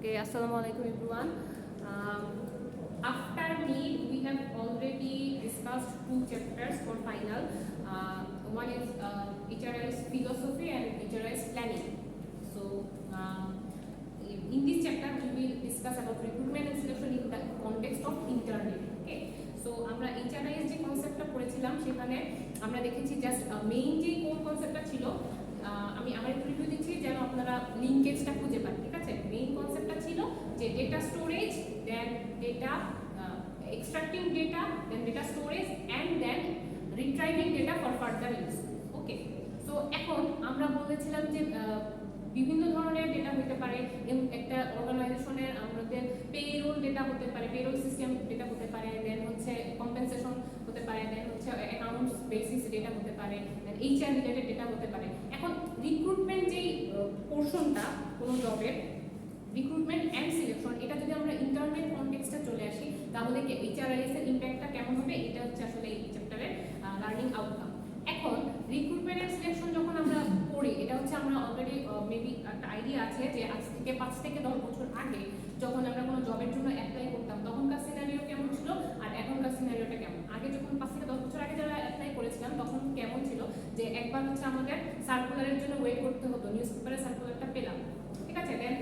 Okay, assalamu alaikum everyone. After me, we have already discussed two chapters for final. One is HRIS philosophy and HRIS planning. So, in this chapter, we will discuss about recruitment and selection in the context of internet. Okay. So, আমরা HRIS যে কনসেপ্টটা পড়েছিলাম সেখানে আমরা দেখেছি just main যে কোন কনসেপ্টটা ছিল আমি আমার একটু রিভিউ দিচ্ছি যেন আপনারা লিংকেজটা খুঁজে পান। ঠিক আছে, মেইন কনসেপ্টটা ছিল যে data storage, then data extracting data, then data storage and then retrieving data for further use. Okay, so এখন আমরা বলেছিলাম যে বিভিন্ন ধরনের ডেটা হতে পারে, একটা অর্গানাইজেশনের আমাদের পেরোল ডেটা হতে পারে, পেরোল সিস্টেম ডেটা হতে পারে, দেন হচ্ছে কম্পেনসেশন হতে পারে, দেন হচ্ছে অ্যাকাউন্টস বেসিস ডেটা হতে পারে, দেন এইচআর রিলেটেড ডেটা হতে পারে। এখন রিক্রুটমেন্ট যেই পোর্শনটা কোনো জবের রিক্রুটমেন্ট অ্যান্ড সিলেকশন, এটা যদি আমরা ইন্টারনেট কনটেক্সটে চলে আসি তাহলে কি এইচআরআইএস এর ইমপ্যাক্টটা কেমন হবে, এটা হচ্ছে আসলে এই চ্যাপ্টারের লার্নিং আউটকাম। এখন রিক্রুটমেন্ট অ্যান্ড সিলেকশন যখন আমরা পড়ি, এটা হচ্ছে আমরা অলরেডি মেবি একটা আইডিয়া আছে যে আজ থেকে 5 থেকে 10 বছর আগে যখন আমরা কোনো জবের জন্য অ্যাপ্লাই করতাম তখনকার সিনারিও কেমন ছিল আর এখনকার সিনারিওটা কেমন। আগে যখন 5 থেকে 10 বছর আগে যারা অ্যাপ্লাই করেছিলাম তখন কেমন ছিল যে একবার হচ্ছে আমাদের সার্কুলারের জন্য ওয়েট করতে হতো, নিউজ পেপারে সার্কুলারটা পেলাম, ঠিক আছে, দেন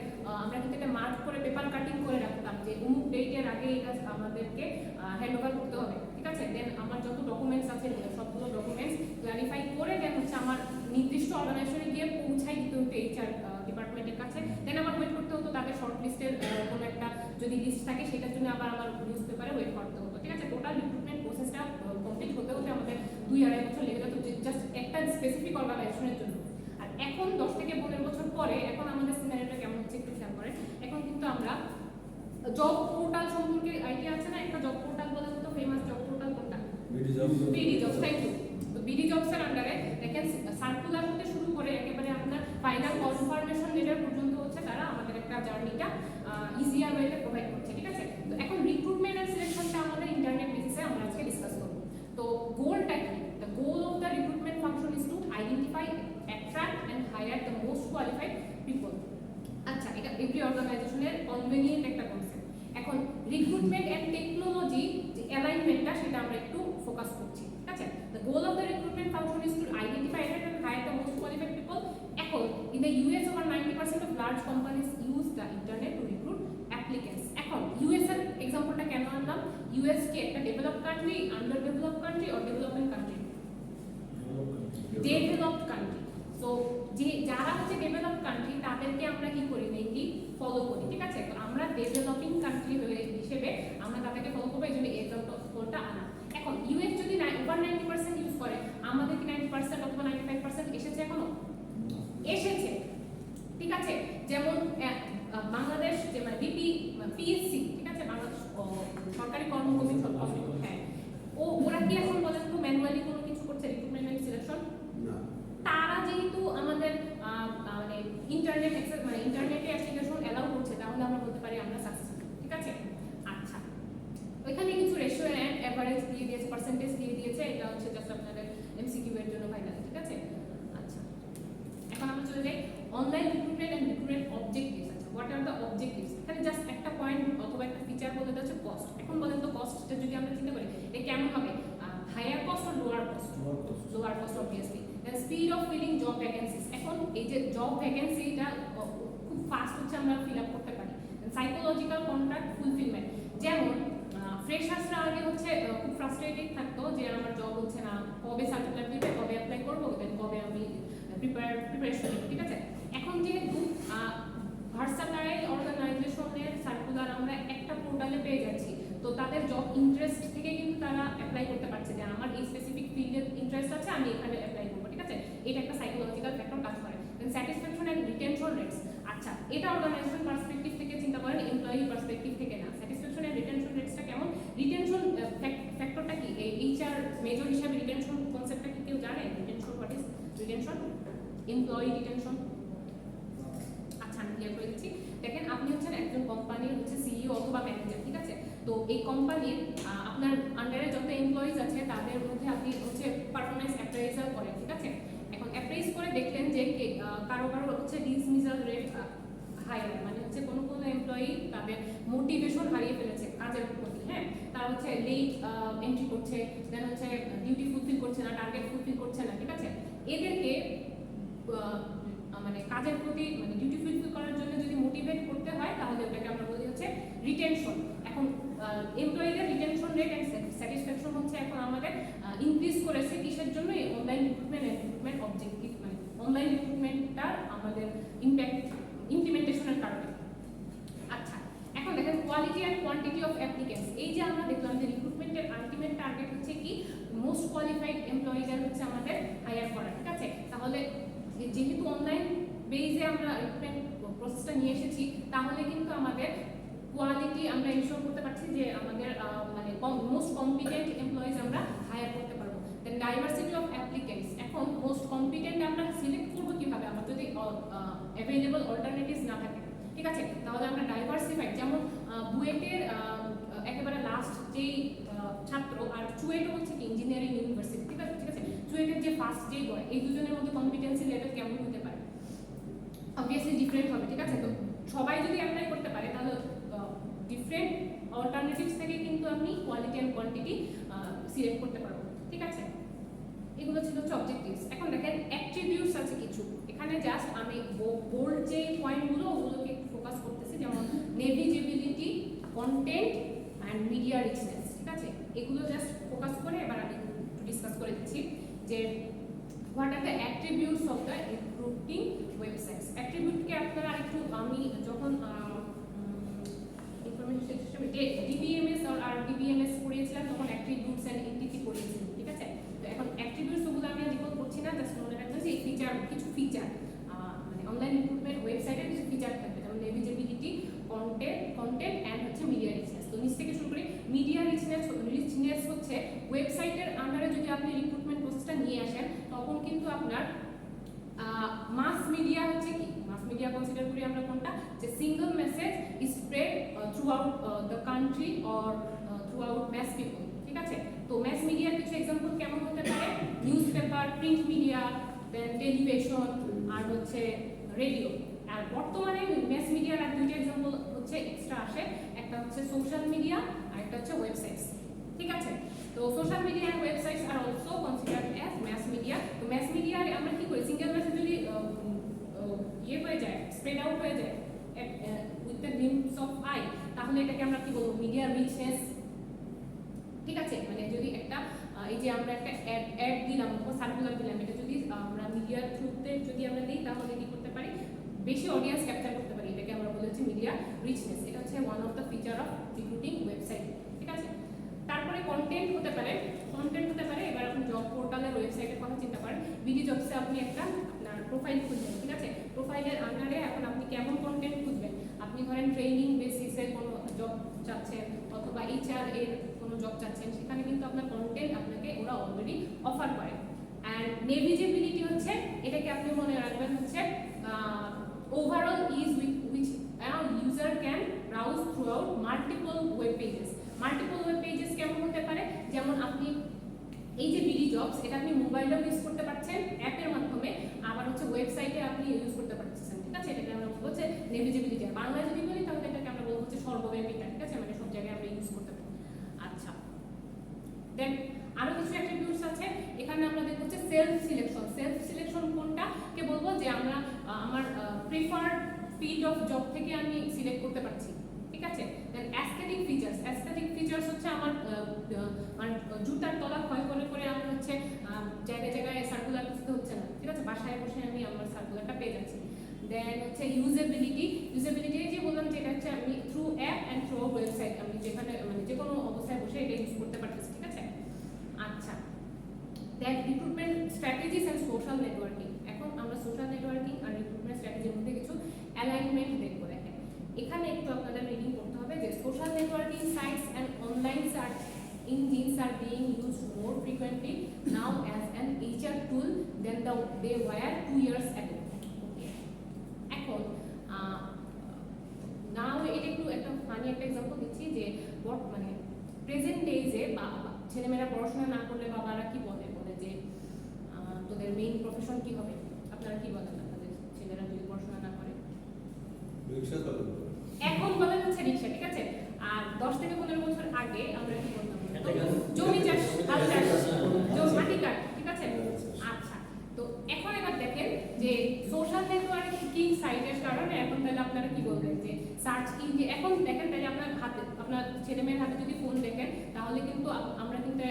আমরা কিন্তু এটা মার্ক করে পেপার কাটিং করে রাখতাম যে অমুক ডেটের আগে এটা আমাদেরকে হ্যান্ড ওভার করতে হবে, ঠিক আছে, দেন আমার যত ডকুমেন্টস আছে সবগুলো ডকুমেন্টস ক্লারিফাই করে দেন হচ্ছে আমার নির্দিষ্ট অর্গানাইজেশনে গিয়ে পৌঁছাই দিতে হতো এইচআর ডিপার্টমেন্টের কাছে, দেন আমার ওয়েট করতে হতো তাদের শর্ট লিস্টের কোনো একটা যদি লিস্ট থাকে সেটার জন্য আবার আমার নিউজ পেপারে ওয়েট করতে হতো, ঠিক আছে। টোটাল রিক্রুটমেন্ট প্রসেসটা কমপ্লিট হতে হতে আমাদের 2-2.5 বছর লেগে যেত জাস্ট একটা স্পেসিফিক অর্গানাইজেশনের জন্য। আর এখন 10 থেকে 15 বছর পরে এখন আমাদের সিনারিওটা কেমন হচ্ছে একটু খেয়াল করেন। এখন কিন্তু আমরা জব পোর্টাল সম্পর্কে আইডিয়া আছে না, একটা জব পোর্টাল বলে তো ফেমাস জব পোর্টাল কোনটা? BD Jobs. Thank you. তো বিডি জবস এর আন্ডারে দেখেন সার্কুলার হতে শুরু করে একেবারে আপনার ফাইনাল কনফার্মেশন লেটার পর্যন্ত হচ্ছে তারা আমাদের একটা জার্নিটা ইজিয়ার ওয়েতে প্রোভাইড করছে, ঠিক আছে। তো এখন রিক্রুটমেন্ট এন্ড সিলেকশনটা আমাদের ইন্টারনেট বেসিসে আমরা আজকে ডিসকাস করব। তো গোলটা কি? The goal of the recruitment function is to identify, attract and hire the most qualified people. আচ্ছা, এটা এভরি অর্গানাইজেশনের কনভেনিয়েন্ট একটা কনসেপ্ট। এখন রিক্রুটমেন্ট এন্ড টেকনোলজি যে অ্যালাইনমেন্টটা সেটা আমরা একটু ফোকাস করছি, ঠিক আছে। The goal of the recruitment function is to identify, attract and hire the most qualified people. এখন in the US over 90% of large companies use the internet two recruit applicants. এখন US এর এক্সাম্পলটা কেন আনলাম? US কি একটা developed country, under developed country or developing country? Developed country. So যে যারা হচ্ছে ডেভেলপড কান্ট্রি তাদেরকে আমরা কি করি, মেইনলি ফলো করি, ঠিক আছে। তো আমরা ডেভেলপিং কান্ট্রি হিসেবে আমরা তাদেরকে ফলো করবো, এই জন্য এক্সাম্পলটা আনা। এখন ইউএস যদি ওভার 90% ইউজ করে, আমাদের কি 90% অথবা 95% এসেছে? এখনো এসেছে, ঠিক আছে। যেমন বাংলাদেশ যে বিপি পিএসসি, ঠিক আছে, বাংলাদেশ সরকারি কর্মকর্মী, হ্যাঁ, ওরা কি এখন বলেন তো ম্যানুয়ালি কোনো কিছু করছে রিক্রুটমেন্ট এন্ড সিলেকশন? তারা যেহেতু আমাদের মানে ইন্টারনেট অ্যাক্সেস মানে ইন্টারনেটে অ্যাপ্লিকেশন এলাও করছে, তাহলে আমরা বলতে পারি আমরা সাকসেসফুল, ঠিক আছে। আচ্ছা, ওইখানে কিছু রেশিও এন্ড এভারেজ দিয়ে দিয়েছে, পার্সেন্টেজ দিয়ে দিয়েছে, এটা হচ্ছে জাস্ট আপনাদের এমসিকিউ এর জন্য ফাইনাল, ঠিক আছে। আচ্ছা, এখন আমরা চলে যাই online recruitment and recruitment objectives. আচ্ছা, হোয়াট আর দ্য অবজেক্টিভস? এখানে জাস্ট একটা পয়েন্ট অথবা একটা ফিচার বলে দেওয়া হচ্ছে কস্ট। এখন বলেন তো কস্টটা যদি আমরা চিন্তা করি এটা কেমন হবে? Higher cost or lower cost? Lower cost obviously. The speed of filling job vacancies. এখন এই যে জব ভ্যাকেন্সিটা খুব ফাস্ট হচ্ছে আমরা ফিল আপ করতে পারি। সাইকোলজিক্যাল কন্ট্রাক্ট ফুলফিলমেন্ট, যেমন ফ্রেশার্সরা আগে হচ্ছে খুব ফ্রাস্ট্রেটেড থাকতো যে আমার জব হচ্ছে না, কবে সার্কুলার দিবে, কবে অ্যাপ্লাই করবো, দেন কবে আমি প্রিপারেশন, ঠিক আছে। এখন যেহেতু ভার্সাটাইল অর্গানাইজেশনের সার্কুলার আমরা একটা পোর্টালে পেয়ে যাচ্ছি, তো তাদের জব ইন্টারেস্ট থেকে কিন্তু তারা অ্যাপ্লাই করতে পারছে যে আমার এই স্পেসিফিক ফিল্ডে ইন্টারেস্ট আছে, আমি এখানে অ্যাপ্লাই করবো, ঠিক আছে। এটা একটা সাইকোলজিক্যাল ফ্যাক্টর কাজ করে। দেন স্যাটিসফ্যাকশন এন্ড রিটেনশন রেটস। আচ্ছা, এটা অর্গানাইজেশন পার্সপেক্টিভ থেকে চিন্তা করেন, এমপ্লয়ি পার্সপেক্টিভ থেকে না। স্যাটিসফ্যাকশন এন্ড রিটেনশন রেটসটা কেমন? রিটেনশন ফ্যাক্টরটা কি? এই এইচআর মেজর হিসাবে রিটেনশন কনসেপ্টটা কি কেউ জানে? Retention, what is retention? Employee retention. আচ্ছা, আমি ক্লিয়ার করে দিচ্ছি। দেখেন, আপনি হচ্ছেন একজন কোম্পানির হচ্ছে সিইও অথবা ম্যানেজার, ঠিক আছে। তো এই কোম্পানির আপনার আন্ডারে যত এমপ্লয়িজ আছে তাদের মধ্যে আপনি হচ্ছে পারফরম্যান্স অ্যাপ্রাইজাল করেন, ঠিক আছে। এখন অ্যাপ্রাইজ করে দেখলেন যে কারো কারো হচ্ছে ডিসমিসাল রেট হায়ার, মানে হচ্ছে কোনো এমপ্লয়ি তাদের মোটিভেশন হারিয়ে ফেলেছে কাজের প্রতি, হ্যাঁ, তারা হচ্ছে লেট এন্ট্রি করছে, দেন হচ্ছে ডিউটি ফুলফিল করছে না, টার্গেট ফুলফিল করছে না, ঠিক আছে, এদেরকে মানে কাজের প্রতি মানে ডিউটি ফুলফিল করার জন্য যদি মোটিভেট করতে হয় তাহলে ওটাকে আমরা বলি হচ্ছে রিটেনশন। এখন এমপ্লয়িদের রিটেনশন রেট এন্ড স্যাটিসফ্যাকশন হচ্ছে এখন আমাদের ইনক্রিজ করেছে কিসের জন্য? এই অনলাইন রিক্রুটমেন্ট অবজেক্টিভ, মানে অনলাইন রিক্রুটমেন্টটার আমাদের ইমপ্লিমেন্টেশনের কারণে। আচ্ছা, এখন দেখেন quality and quantity of applicants. এই যে আমরা দেখলাম যে রিক্রুটমেন্টের আলটিমেট টার্গেট হচ্ছে কি মোস্ট কোয়ালিফাইড এমপ্লয়িদের হচ্ছে আমাদের হায়ার করা, ঠিক আছে। তাহলে যেহেতু অনলাইন বেজে আমরা রিক্রুটমেন্ট প্রসেসটা নিয়ে এসেছি, তাহলে কিন্তু আমাদের কোয়ালিটি আমরা ইনশিওর করতে পারছি যে আমাদের মানে মোস্ট কম্পিটেন্ট এমপ্লয়িজ আমরা হায়ার করতে পারবো। দেন ডাইভার্সিটি অফ অ্যাপ্লিকেন্টস। এখন মোস্ট কম্পিটেন্ট আমরা সিলেক্ট করবো কিভাবে? আমার যদি অ্যাভেলেবল অল্টারনেটিভস না থাকে, ঠিক আছে, তাহলে আমরা ডাইভার্সিফাইড, যেমন বুয়েটের একেবারে লাস্ট যেই ছাত্র আর চুয়েটও হচ্ছে কি ইঞ্জিনিয়ারিং ইউনিভার্সিটি, ঠিক আছে, চুয়েটের যে ফার্স্ট যে বয়, এই দুজনের মধ্যে কম্পিটেন্সি লেভেল কেমন হতে পারে? অবভিয়াসলি ডিফারেন্ট হবে, ঠিক আছে। তো সবাই যদি অ্যাপ্লাই করতে পারে তাহলে ডিফারেন্ট অল্টারনেটিভস থেকে কিন্তু আপনি কোয়ালিটি অ্যান্ড কোয়ান্টিটি সিলেক্ট করতে পারবো, ঠিক আছে। এগুলো ছিল হচ্ছে অবজেক্টিভস। এখন দেখেন অ্যাট্রিবিউটস আছে কিছু, এখানে জাস্ট আমি বোল্ড যে পয়েন্টগুলো ওগুলোকে একটু ফোকাস করতেছি, যেমন নেভিজেবিলিটি, কন্টেন্ট অ্যান্ড মিডিয়া রিচনেস, ঠিক আছে, এগুলো জাস্ট ফোকাস করে এবার আমি ডিসকাস করে দিচ্ছি যে what are the attributes of the recruiting websites. অ্যাট্রিবিউটকে আপনারা একটু আমি যখন ইনফরমেশন সিস্টেম ডিবিএমএস আর ডিবিএমএস পড়িয়েছিলাম তখন অ্যাট্রিবিউটস এন্ড এন্টিটি পড়িয়েছিলাম, ঠিক আছে। তো এখন অ্যাট্রিবিউটস ওগুলো আমি রিকল করছি না, জাস্ট মনে রাখবেন যে এই ফিচার, কিছু ফিচার মানে অনলাইন রিক্রুটমেন্ট ওয়েবসাইটের কিছু ফিচার থাকবে, যেমন নেভিজেবিলিটি, কন্টেন্ট অ্যান্ড হচ্ছে মিডিয়া রিচনেস। তো নিচ থেকে শুরু করি। মিডিয়া রিচনেস হচ্ছে ওয়েবসাইটের আন্ডারে যদি আপনি রিক্রুটমেন্ট প্রসেসটা নিয়ে আসেন তখন কিন্তু আপনার মাস মিডিয়া হচ্ছে কি, মাস মিডিয়া কনসিডার করি আমরা কোনটা, যে single message is spread throughout the country or throughout mass people, ঠিক আছে। তো ম্যাস মিডিয়ার কিছু এক্সাম্পল কেমন হতে পারে? নিউজ পেপার, প্রিন্ট মিডিয়া, দেন টেলিভিশন আর হচ্ছে রেডিও। আর বর্তমানে ম্যাস মিডিয়ার আর দুইটা এক্সাম্পল হচ্ছে এক্সট্রা আসে, একটা হচ্ছে সোশ্যাল মিডিয়া আর একটা হচ্ছে ওয়েবসাইটস, ঠিক আছে। তো social media and websites are also considered as mass media. তো ম্যাস মিডিয়ায় আমরা কি করি? সিঙ্গেল মেসেজ যদি হয়ে যায়, স্প্রেড আউট হয়ে যায় with the glimpse of I, তাহলে এটাকে আমরা কি বলবো? মিডিয়া রিচনেস, ঠিক আছে। মানে যদি একটা এই যে আমরা একটা অ্যাড দিলাম বা সার্কুলার দিলাম, এটা যদি আমরা মিডিয়ার থ্রুতে যদি আমরা দিই তাহলে কি করতে পারি? বেশি অডিয়েন্স ক্যাপচার করতে পারি, এটাকে আমরা বলে হচ্ছে মিডিয়া রিচনেস। এটা হচ্ছে one of the feature of recruiting website, ঠিক আছে। তারপরে কন্টেন্ট হতে পারে, এবার আপনি জব পোর্টালের ওয়েবসাইটের কথা চিন্তা করেন। বিডি জবসে আপনি একটা আপনার প্রোফাইল খুঁজবেন, ঠিক আছে। প্রোফাইলের আন্ডারে এখন আপনি কেমন কন্টেন্ট খুঁজবেন? আপনি ধরেন ট্রেনিং বেসিসে কোনো জব চাচ্ছেন অথবা এইচআর এর কোনো জব চাচ্ছেন, সেখানে কিন্তু আপনার কন্টেন্ট আপনাকে ওরা অলরেডি অফার করে। অ্যান্ড নেভিজেবিলিটি হচ্ছে, এটাকে আপনি মনে রাখবেন হচ্ছে overall is which user can browse throughout multiple web pages. Multiple web pages কেমন হতে পারে? যেমন আপনি এই যে বিডি জবস, এটা আপনি মোবাইলেও ইউজ করতে পারছেন অ্যাপের মাধ্যমে, আবার হচ্ছে ওয়েবসাইটে আপনি ইউজ করতে পারছেন, ঠিক আছে। এটাকে আমরা বলবো হচ্ছে নেভিজেবিলিটি। আর বাংলায় যদি বলি তাহলে এটাকে আমরা বলবো হচ্ছে সর্বব্যাপিতা, ঠিক আছে, মানে সব জায়গায় আমরা ইউজ করতে পারি। আচ্ছা, দেন আরো কিছু অ্যাট্রিবিউটস আছে এখানে আমরা দেখব হচ্ছে সেলফ সিলেকশন কোনটা কে বলবো? যে আমরা আমার প্রিফার্ড ফিল্ড অফ জব থেকে আমি সিলেক্ট করতে পারছি, ঠিক আছে। দেন অ্যাস্থেটিক ফিচার্স হচ্ছে আমার মানে জুতার তলা ক্ষয় করে আমার হচ্ছে জায়গায় সার্কুলার খুঁজতে হচ্ছে না, ঠিক আছে, বাসায় বসে আমি আমার সার্কুলারটা পেয়ে যাচ্ছি। দেন হচ্ছে ইউজেবিলিটি যে বললাম যে এটা হচ্ছে আমি through app and through website আমি যেখানে মানে যে কোনো অবস্থায় বসে এটা ইউজ করতে পারতেছি, ঠিক আছে। আচ্ছা, then recruitment strategies and social networking. এখন আমরা সোশ্যাল নেটওয়ার্কিং আর রিক্রুটমেন্ট স্ট্র্যাটেজির মধ্যে কিছু অ্যালাইনমেন্ট দেখবো। দেখেন এখানে একটু আপনাদের রিডিং করতে হবে যে social networking sites and online search engines are being used more frequently now as an HR tool than they were 2 years ago. Okay. এখন নাও এটা একটু একটা ফানি একটা এক্সাম্পল দিচ্ছি যে মানে প্রেজেন্ট ডেজে ছেলেমেয়েরা পড়াশোনা না করলে বাবারা কি বলে যে তোদের মেইন প্রফেশন কি হবে? আপনারা কি বলেন আপনাদের ছেলেরা যদি পড়াশোনা না করে? এখন বলা যাচ্ছে রিক্সা, ঠিক আছে। আর 10 থেকে 15 বছর আগে আমরা কি করতাম, জমি চাষ, হাল চাষ, মাটি কাট, ঠিক আছে। আচ্ছা, তো এখন এবার দেখেন যে সোশ্যাল নেটওয়ার্কিং সাইটের কারণে এখন তাহলে আপনারা কি বলবেন যে সার্চ ইঞ্জিন, এখন দেখেন তাহলে আপনার হাতে, আপনার ছেলে মেয়ের হাতে যদি ফোন দেখেন তাহলে কিন্তু আমরা কিন্তু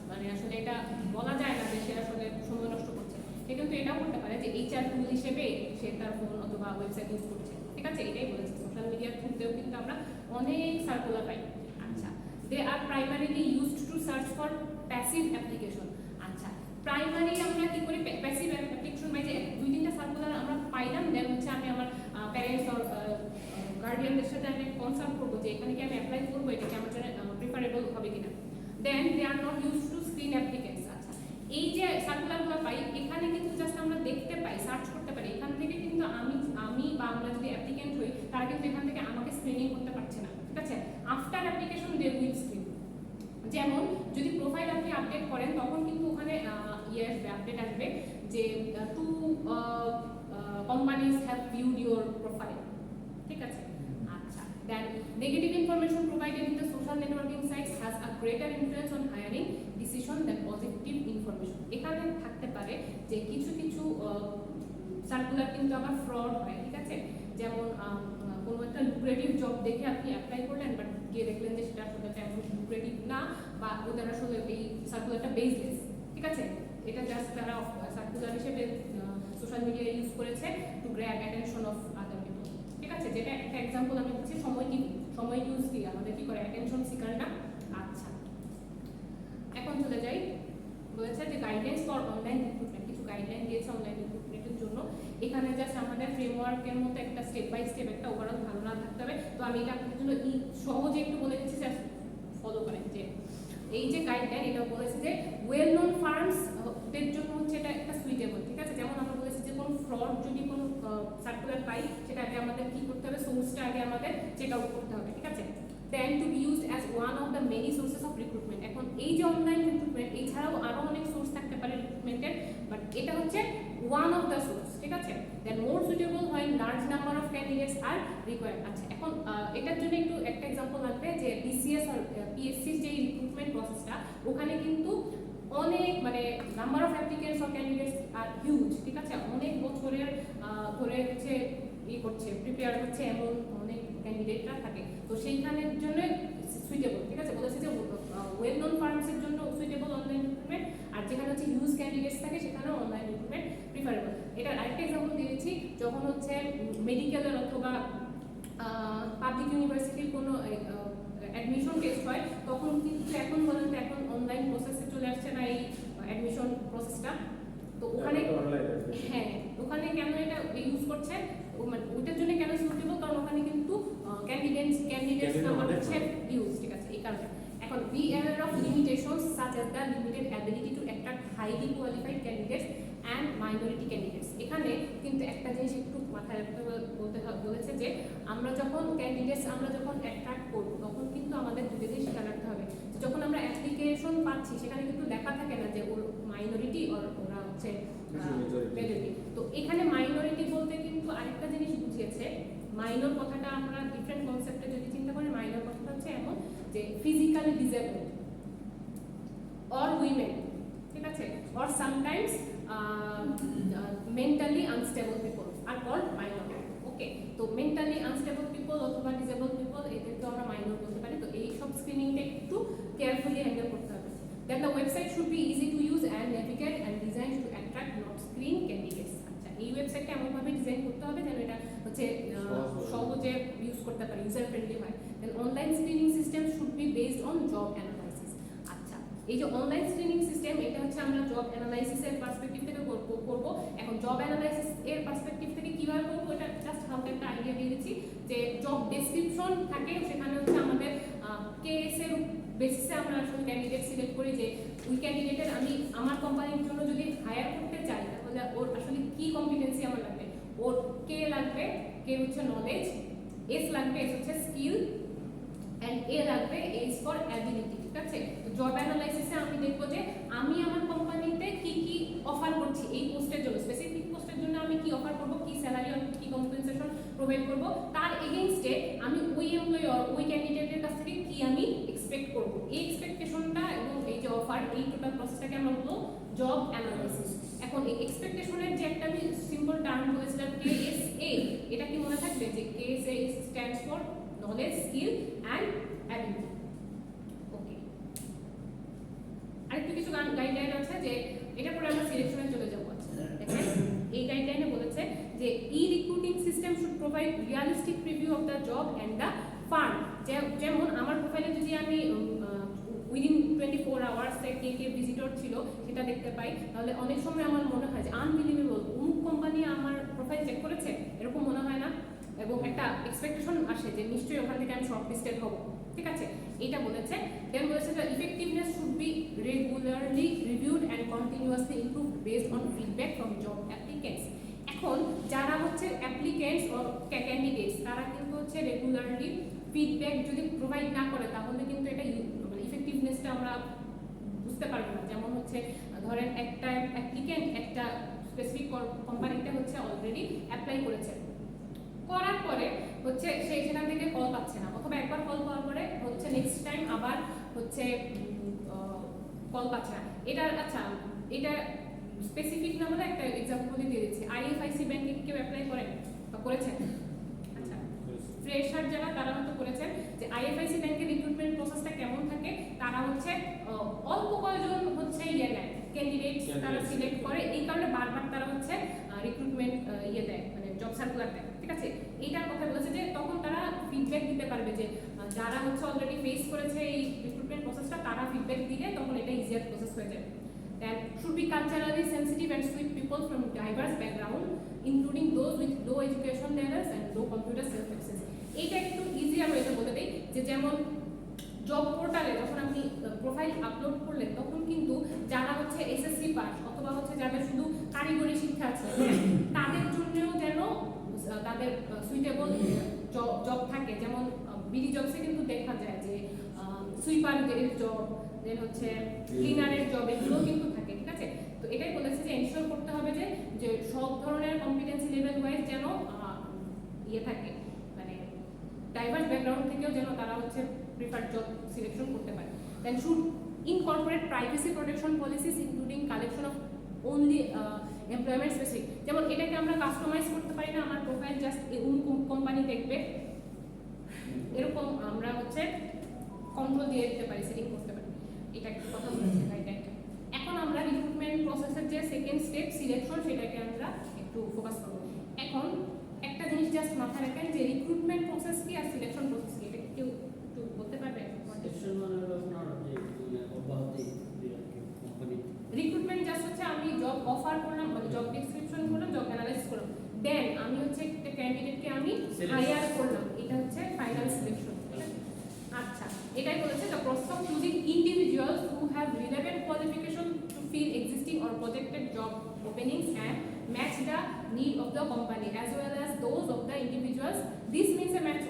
মানে আসলে এটা বলা যায় না যে সে আসলে সময় নষ্ট করছে। সে কিন্তু এটাও করতে পারে যে এইচআর টুল হিসেবে সে তার ফোন অথবা ওয়েবসাইট ইউজ করছে, ঠিক আছে। এটাই বলেছে, সোশ্যাল মিডিয়ার থ্রুতেও কিন্তু আমরা অনেক সার্কুলার পাই। আচ্ছা, they are primarily used to search for passive application. আচ্ছা, প্রাইমারি আমরা কি করি, প্যাসিভ অ্যাপ্লিকেশন মানে যে 2-3টা সার্কুলার আমরা পাইলাম, দেন হচ্ছে আমি আমার প্যারেন্টস অর গার্ডিয়ানদের সাথে আমি কনসাল্ট করবো যে এখানে কি আমি অ্যাপ্লাই করবো, এটা কি আমার জন্য প্রিফারেবল হবে কিনা। Then they are not use to screen applicants. আচ্ছা, এই যে সার্কুলারগুলো পাই এখানে কিন্তু জাস্ট আমরা দেখতে পাই, সার্চ করতে পারি, এখান থেকে কিন্তু আমি বা আমরা যদি অ্যাপ্লিকেন্ট হই তারা কিন্তু এখান থেকে আমাকে স্ক্রিনিং করতে পারছে না, ঠিক আছে। After application they will screen. যেমন যদি প্রোফাইল আপনি আপডেট করেন তখন কিন্তু ওখানে আপডেট আসবে যে two companies have viewed your profile, ঠিক আছে। আচ্ছা, then negative information provided in the social networking sites has a greater influence on hiring decision than positive information. এখানে থাকতে পারে যে কিছু কিছু সার্কুলার কিন্তু আবার ফ্রড হয়, ঠিক আছে। যেমন কোনো একটা লুক্রেটিভ জব দেখে আপনি অ্যাপ্লাই করলেন, বাট গিয়ে দেখলেন যে সেটা আসলে তেমন লুক্রেটিভ না, বা ওদের আসলে এই সার্কুলারটা বেসলেস, ঠিক আছে। এটা জাস্ট তারা সার্কুলার হিসেবে সোশ্যাল মিডিয়া ইউজ করেছে two grab attention of other people, ঠিক আছে। যেটা একটা এক্সাম্পল আমি দিচ্ছি, সময় নিউজ কি আমাদের কি করে অ্যাটেনশন সিকার না। আচ্ছা, এখন চলে যাই, বলেছে যে গাইডলাইন্স ফর অনলাইন রিক্রুটমেন্ট, কিছু গাইডলাইন দিয়েছে অনলাইন রিক্রুটমেন্টের জন্য। এখানে জাস্ট আমাদের ফ্রেমওয়ার্কের মতো একটা স্টেপ বাই স্টেপ একটা ওভারঅল ধারণা থাকতে হবে। তো আমি এটা আপনাদের জন্য সহজে একটু বলে দিচ্ছি, জাস্ট ফলো করেন। যে এই যে গাইডলাইন এটা বলেছে যে ওয়েল নোন ফার্মস দের জন্য হচ্ছে এটা একটা সুইটেবল, ঠিক আছে। যেমন আমরা বলেছি যে কোনো ফ্রড যদি কোনো সার্কুলার পাই সেটা আগে আমাদের কি করতে হবে, সোর্সটা আগে আমাদের চেক আউট করতে হবে, ঠিক আছে। Then to be used as one of the many sources of recruitment. এখন এই যে অনলাইন রিক্রুটমেন্ট এছাড়াও আরো অনেক সোর্স থাকতে পারে রিক্রুটমেন্টের, বাট এটা হচ্ছে ওয়ান অফ দ্য সোর্স, ঠিক আছে। দেন মোর সুইটেবল হয় large number of candidates are required. আচ্ছা, এখন এটার জন্য একটু একটা এক্সাম্পল লাগবে যে বিসিএস আর পিএসসির যে রিক্রুটমেন্ট প্রসেসটা ওখানে কিন্তু অনেক মানে number of applicants or candidates are huge, ঠিক আছে। অনেক বছরের ধরে হচ্ছে করছে, প্রিপেয়ার হচ্ছে, এমন অনেক ক্যান্ডিডেটরা থাকে। তো সেইখানের জন্য সুইটেবল, ঠিক আছে। বলেছে যে ওয়েল নোন ফার্মসের জন্য সুইটেবল অনলাইন রিক্রুটমেন্ট, আর যেখানে হচ্ছে হিউজ ক্যান্ডিডেটস থাকে সেখানেও অনলাইন রিক্রুটমেন্ট প্রিফারেবল। এটার আরেকটা এক্সাম্পল দিয়েছি, যখন হচ্ছে মেডিকেলের অথবা পাবলিক ইউনিভার্সিটির কোনো অ্যাডমিশন টেস্ট হয় তখন কিন্তু এখন বলেন তো এখন অনলাইন প্রসেসে চলে আসছে না এই অ্যাডমিশন প্রসেসটা। তো ওখানে হ্যাঁ, ওখানে কেন এটা ইউজ করছে, মানে ওইটার জন্য কেন সুইটেবল, কারণ ওখানে কিন্তু ক্যান্ডিডেটস নাম্বার হচ্ছে ইউজ, ঠিক আছে, এই কারণে। এখন be aware of limitations such as the limited ability to attract highly qualified candidates and minority candidates. এখানে কিন্তু একটা জিনিস একটু মাথায় রাখতে বলেছে যে আমরা যখন অ্যাট্রাক্ট করবো তখন কিন্তু আমাদের দুটো জিনিস খেয়াল রাখতে হবে। যখন আমরা অ্যাপ্লিকেশন পাচ্ছি সেখানে কিন্তু লেখা থাকে না যে ওর মাইনরিটি ওরা হচ্ছে মেজরিটি। তো এখানে মাইনরিটি বলতে কিন্তু আরেকটা জিনিস বুঝিয়েছে। মাইনর কথাটা আমরা ডিফারেন্ট কনসেপ্টে যদি চিন্তা করি, মাইনর কথাটা হচ্ছে এমন যে ফিজিক্যালি ডিসেবল অর উইমেন, ঠিক আছে, or sometimes mentally unstable people are called minor. Okay, তো মেন্টালি আনস্টেবল পিপল অথবা ডিসেবল পিপল এদেরকে আমরা মাইনর বলতে পারি। তো এই সব স্ক্রিনিংটা একটু কেয়ারফুলি হ্যান্ডেল করতে হবে। Then the website should be easy to use and navigate and designed to attract not screen candidates. আচ্ছা, এই ওয়েবসাইটটা এমনভাবে ডিজাইন করতে হবে যেন এটা হচ্ছে সহজে ইউজ করতে পারে, ইউজার ফ্রেন্ডলি হয়। Then online screening system should be based on job analysis. আচ্ছা, এই যে অনলাইন স্ক্রিনিং সিস্টেম এটা হচ্ছে আমরা জব অ্যানালাইসিসের পার্সপেক্টিভ থেকে করব। এখন জব অ্যানালাইসিস এর পার্সপেক্টিভ থেকে কিভাবে করব এটা জাস্ট হালকা একটা আইডিয়া দিয়ে দিচ্ছি যে জব ডেসক্রিপশন থাকে, সেখানে হচ্ছে আমাদের কেএসের বেসিসে আমরা আসলে ক্যান্ডিডেট সিলেক্ট করি যে ওই ক্যান্ডিডেটের আমি আমার কোম্পানির জন্য যদি হায়ার করতে চাই তাহলে ওর আসলে কি কম্পিটেন্সি আমার লাগবে। ওর কে লাগবে, কে হচ্ছে নলেজ, এস লাগবে, এস হচ্ছে স্কিল, এন্ড এ লাগবে, এস ফর অ্যাবিলিটি, ঠিক আছে। তো জব অ্যানালাইসিসে আমি দেখব যে আমি আমার কোম্পানিতে কি অফার করছি এই পোস্টের জন্য, স্পেসিফিক পোস্টের জন্য আমি কি অফার করব, কি স্যালারি আর কি কম্পেনসেশন প্রোভাইড করব, তার এগেইনস্টে আমি ওই এমপ্লয়ি অর ওই ক্যান্ডিডেটের কাছ থেকে কি আমি এক্সপেক্ট করব, এই এক্সপেকটেশনটা এবং এই যে অফার, এই টোটাল প্রসেসটাকে আমরা বলবো জব অ্যানালাইসিস। এখন এই এক্সপেকটেশনের যে একটা আমি সিম্পল টার্ম বলেছিলাম KSA, এটা কি মনে থাকবে যে KSA stands for knowledge, skill and ability. Okay, আরেকটু কিছু গাইডলাইন আছে যে এটা পরে আমরা সিলেকশনে চলে যাবো। আচ্ছা দেখেন, এই গাইডলাইনে বলেছে যে recruiting system should provide realistic preview of the job and the farm. যেমন আমার প্রোফাইলে যদি আমি উইদিন 24 আওয়ার্সে কে কে ভিজিটর ছিল সেটা দেখতে পাই, তাহলে অনেক সময় আমার মনে হয় যে আনবিলিভেবল, অমুক কোম্পানি আমার প্রোফাইল চেক করেছে, এরকম মনে হয় না? এবং একটা এক্সপেকটেশন আসে যে নিশ্চয়ই ওখান থেকে আমি শর্টলিস্টেড হব। ঠিক আছে, এটা বলেছে। দেন বলেছে the effectiveness should be regularly reviewed and continuously improved based on feedback from job applicants. এখন যারা হচ্ছে অ্যাপ্লিকেন্টস ও ক্যান্ডিডেটস, তারা কিন্তু হচ্ছে রেগুলারলি ফিডব্যাক যদি প্রোভাইড না করে তাহলে কিন্তু এটা ইফেক্টিভনেসটা আমরা বুঝতে পারবো না। যেমন হচ্ছে ধরেন একটা অ্যাপ্লিকেন্ট একটা স্পেসিফিক কোম্পানিতে হচ্ছে অলরেডি অ্যাপ্লাই করেছে, করার পরে হচ্ছে সে সেখান থেকে কল পাচ্ছে না, অথবা একবার কল পাওয়ার পরে হচ্ছে নেক্সট টাইম আবার হচ্ছে কল পাচ্ছে না। আচ্ছা এটা স্পেসিফিক না হলে একটা এক্সাম্পল দিয়ে দিচ্ছি। IFIC ব্যাংকে কেউ অ্যাপ্লাই করেন বা করেছেন? আচ্ছা, ফ্রেশার যারা তারা হয়তো করেছেন যে IFIC ব্যাংকের রিক্রুটমেন্ট প্রসেসটা কেমন থাকে। তারা হচ্ছে অল্প কয়েকজন হচ্ছে নেয় ক্যান্ডিডেট, তারা সিলেক্ট করে, এই কারণে বারবার তারা হচ্ছে রিক্রুটমেন্ট দেয়, মানে জব সার্কুলার দেয়। ঠিক আছে, এইটার কথা বলেছে যে তখন তারা ফিডব্যাক দিতে পারবে যে যারা হচ্ছে অলরেডি ফেস করেছে এই রিক্রুটমেন্ট প্রসেসটা, তারা ফিডব্যাক দিলে তখন এটা ইজিয়ার প্রসেস হয়ে যাবে। Then should be culturally sensitive and sweet people from diverse background, including those with low education levels and low computer self access. এইটা একটু ইজিয়ার ওয়েতে বলে দেই যে যেমন জব পোর্টালে যখন আপনি প্রোফাইল আপলোড করলেন তখন কিন্তু যারা হচ্ছে SSC পাস অথবা হচ্ছে যাদের শুধু কারিগরি শিক্ষা আছে তাদের জন্যও যেন তাদের সুইটেবল জব থাকে। যেমন বিডি জবসে কিন্তু দেখা যায় যে সুইপারের জব, দেন হচ্ছে ক্লিনারের জব, এগুলো কিন্তু থাকে। ঠিক আছে, তো এটাই বলেছে যে এনশিওর করতে হবে যে সব ধরনের কম্পিটেন্সি লেভেল ওয়াইজ যেন থাকে, মানে ডাইভার্স ব্যাকগ্রাউন্ড থেকেও যেন তারা হচ্ছে প্রিফার্ড জব সিলেকশন করতে পারে। Then should incorporate privacy protection policies including collection of only employment specific. যেমন এটাকে আমরা কাস্টমাইজ করতে পারি না, আমার প্রোফাইল জাস্ট কোম্পানি দেখবে, এরকম আমরা হচ্ছে কন্ট্রোল দিয়ে দিতে পারি, সেটিং করতে পারি। এটা একটা কথা বলেছে গাইডলাইনটা। এখন আমরা রিক্রুটমেন্ট প্রসেসের যে সেকেন্ড স্টেপ সিলেকশন, সেটাকে আমরা একটু ফোকাস করব। এখন একটা জিনিস জাস্ট মাথায় রাখেন যে রিক্রুটমেন্ট প্রসেস কি আর সিলেকশন প্রসেস কি, এটা কেউ একটু বলতে পারবে? রিক্রুটমেন্ট জাস্ট হচ্ছে আমি জব অফার করলাম, মানে জব ডেসক্রিপশন করলাম, জব অ্যানালাইসিস করলাম, দেন আমি হচ্ছে একটা ক্যান্ডিডেটকে আমি হায়ার করলাম, এটা হচ্ছে ফাইনাল সিলেকশন। আচ্ছা, এটাই বলেছে the process of choosing individuals who have relevant qualification to fill existing or projected job openings and match the need of the company as well as those of the individuals. This means a match